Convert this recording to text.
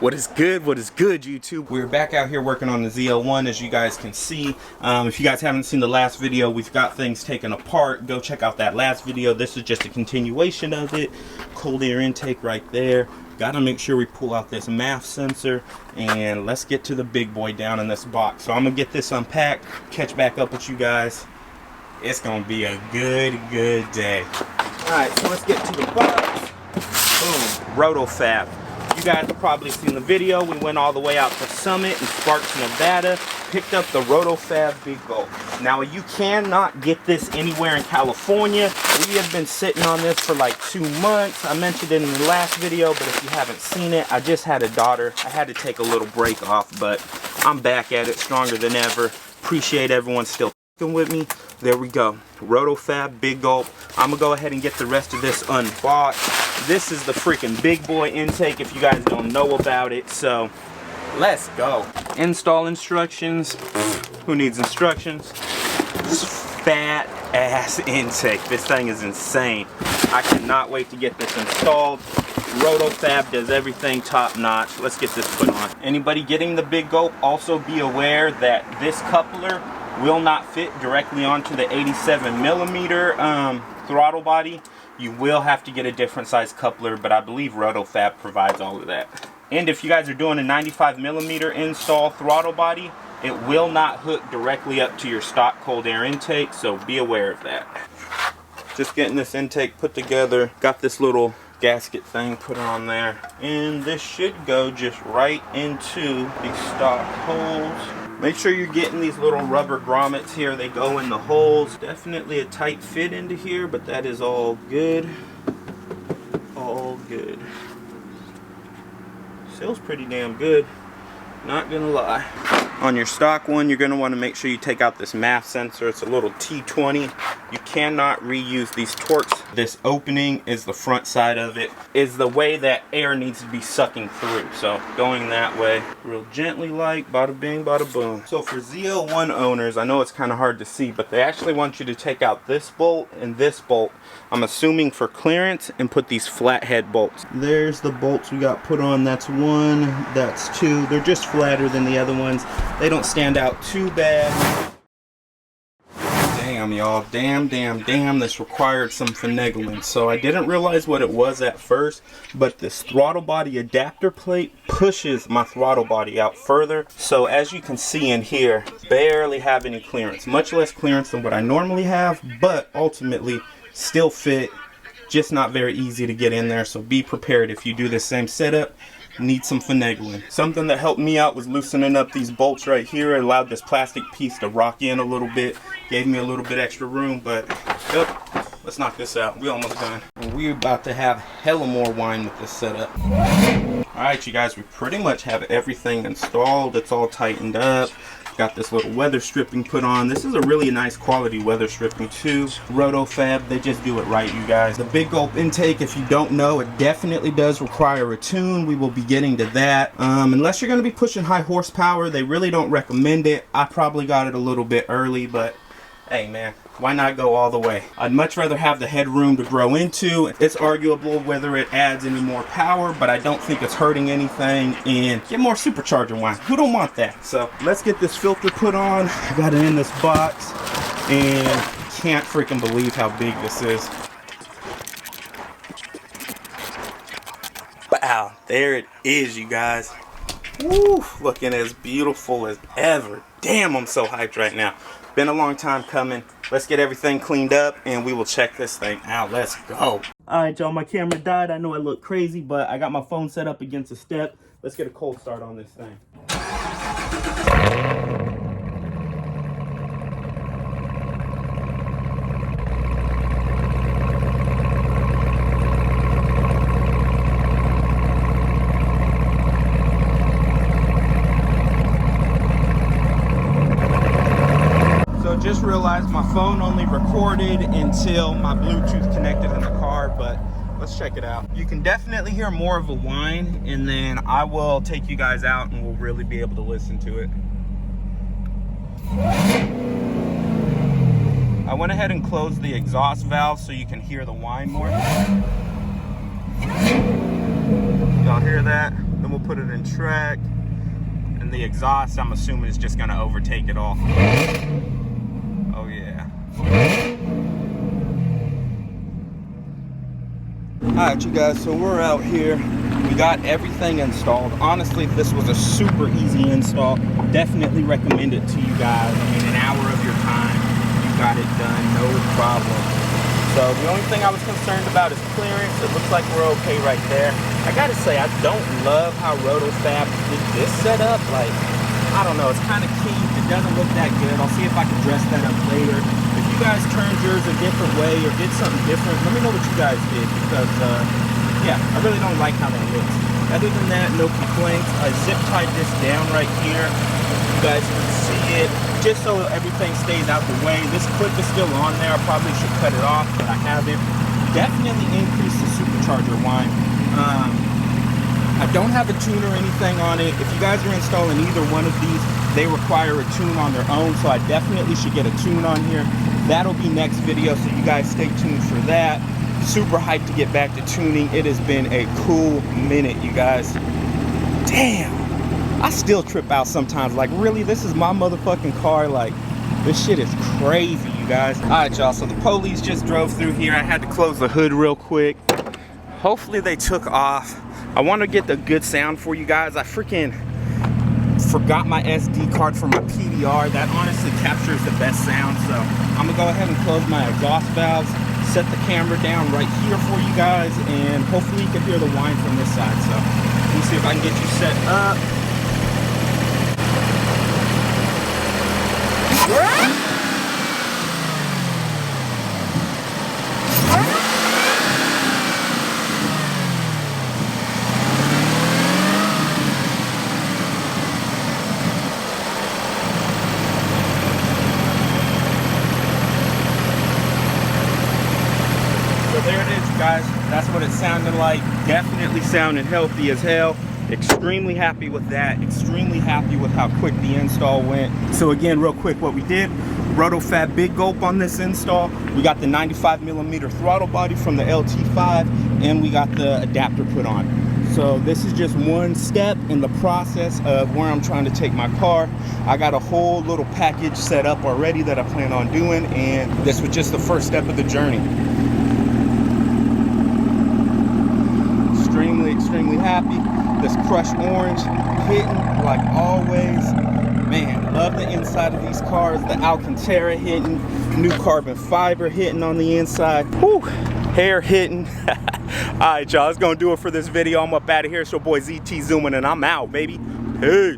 What is good, YouTube? We're back out here working on the ZL1, as you guys can see. If you guys haven't seen the last video, we've got things taken apart. Go check out that last video. This is just a continuation of it. Cold air intake right there. Gotta make sure we pull out this MAF sensor, and let's get to the big boy down in this box. So I'm gonna get this unpacked, catch back up with you guys. It's gonna be a good day. Alright, so let's get to the box. Boom, Roto-fab. You guys have probably seen the video. We went all the way out to Summit in Sparks, Nevada, picked up the Roto-fab Big Gulp. Now, you cannot get this anywhere in California. We have been sitting on this for like 2 months. I mentioned it in the last video, but if you haven't seen it, I just had a daughter. I had to take a little break off, but I'm back at it stronger than ever. Appreciate everyone still with me. There we go. Roto-fab Big Gulp. I'm gonna go ahead and get the rest of this unboxed. This is the freaking big boy intake if you guys don't know about it, so let's go. Install instructions. Who needs instructions? Fat ass intake. This thing is insane. I cannot wait to get this installed. Roto-fab does everything top notch. Let's get this put on. Anybody getting the Big Gulp, also be aware that this coupler will not fit directly onto the 87mm throttle body. You will have to get a different size coupler, but I believe Roto-fab provides all of that. And if you guys are doing a 95mm install throttle body, it will not hook directly up to your stock cold air intake, so be aware of that. Just getting this intake put together. Got this little gasket thing put on there, and this should go just right into the stock holes. Make sure you're getting these little rubber grommets here. They go in the holes. Definitely a tight fit into here, but that is all good. All good. Feels pretty damn good. Not gonna lie. On your stock one, you're gonna want to make sure you take out this MAF sensor. It's a little T20. You cannot reuse these torques. This opening is the front side of it, is the way that air needs to be sucking through. So going that way, real gently like, bada bing, bada boom. So for ZL1 owners, I know it's kind of hard to see, but they actually want you to take out this bolt and this bolt. I'm assuming for clearance, and put these flathead bolts. There's the bolts we got put on. That's one, that's two. They're just flatter than the other ones. They don't stand out too bad. Damn, y'all. Damn. This required some finagling. So I didn't realize what it was at first, but this throttle body adapter plate pushes my throttle body out further. So as you can see in here, barely have any clearance. Much less clearance than what I normally have, but ultimately still fit. Just not very easy to get in there. So be prepared if you do the same setup. Need some finagling. Something that helped me out was loosening up these bolts right here. It allowed this plastic piece to rock in a little bit. Gave me a little bit extra room, but yep, let's knock this out. We almost done. And we're about to have hella more wine with this setup. Alright, you guys, we pretty much have everything installed. It's all tightened up. Got this little weather stripping put on. This is a really nice quality weather stripping too. Roto-fab, they just do it right, you guys. The Big Gulp intake, if you don't know, it definitely does require a tune. We will be getting to that. Unless you're going to be pushing high horsepower, they really don't recommend it. I probably got it a little bit early, but hey man, why not go all the way? I'd much rather have the headroom to grow into. It's arguable whether it adds any more power, but I don't think it's hurting anything. And get more Supercharger Whine. Who don't want that? So let's get this filter put on. I got it in this box, and can't freaking believe how big this is. Wow, there it is, you guys. Woo, looking as beautiful as ever. Damn, I'm so hyped right now. Been a long time coming. Let's get everything cleaned up and we will check this thing out. Let's go. Alright, y'all, my camera died. I know I look crazy, but I got my phone set up against a step. Let's get a cold start on this thing. Just realized my phone only recorded until my Bluetooth connected in the car, but let's check it out. You can definitely hear more of a whine, and then I will take you guys out and we'll really be able to listen to it. I went ahead and closed the exhaust valve so you can hear the whine more. Y'all hear that? Then we'll put it in track. And the exhaust, I'm assuming, is just gonna overtake it all. Oh yeah. Alright, you guys, so we're out here. We got everything installed. Honestly, this was a super easy install. Definitely recommend it to you guys. I mean, an hour of your time, you got it done, no problem. So the only thing I was concerned about is clearance. It looks like we're okay right there. I gotta say, I don't love how Roto-fab did this setup. Like, I don't know, it's kind of cheap. It doesn't look that good. I'll see if I can dress that up later. If you guys turned yours a different way or did something different, let me know what you guys did, because yeah, I really don't like how that looks. Other than that, no complaints. I zip tied this down right here. You guys can see it, just so everything stays out the way. This clip is still on there. I probably should cut it off, but I haven't. Definitely increase the Supercharger Whine. I don't have a tune or anything on it. If you guys are installing either one of these, they require a tune on their own, so I definitely should get a tune on here. That'll be next video, so you guys stay tuned for that. Super hyped to get back to tuning. It has been a cool minute, you guys. Damn, I still trip out sometimes. Like, really, this is my motherfucking car? Like, this shit is crazy, you guys. All right, y'all, so the police just drove through here. I had to close the hood real quick. Hopefully they took off. I want to get the good sound for you guys. I freaking forgot my SD card for my PVR. That honestly captures the best sound. So I'm gonna go ahead and close my exhaust valves, set the camera down right here for you guys, and hopefully you can hear the whine from this side. So let me see if I can get you set up. There it is, guys. That's what it sounded like. Definitely sounded healthy as hell. Extremely happy with that. Extremely happy with how quick the install went. So again, real quick, what we did, Roto-fab big gulp on this install. We got the 95mm throttle body from the LT5, and we got the adapter put on. So this is just one step in the process of where I'm trying to take my car. I got a whole little package set up already that I plan on doing, and this was just the first step of the journey. Extremely happy. This crushed orange hitting like always. Man, love the inside of these cars. The Alcantara hitting, new carbon fiber hitting on the inside. Whew, hair hitting. All right, y'all, that's gonna do it for this video. I'm up out of here. It's your boy ZT zooming, and I'm out, baby. Peace.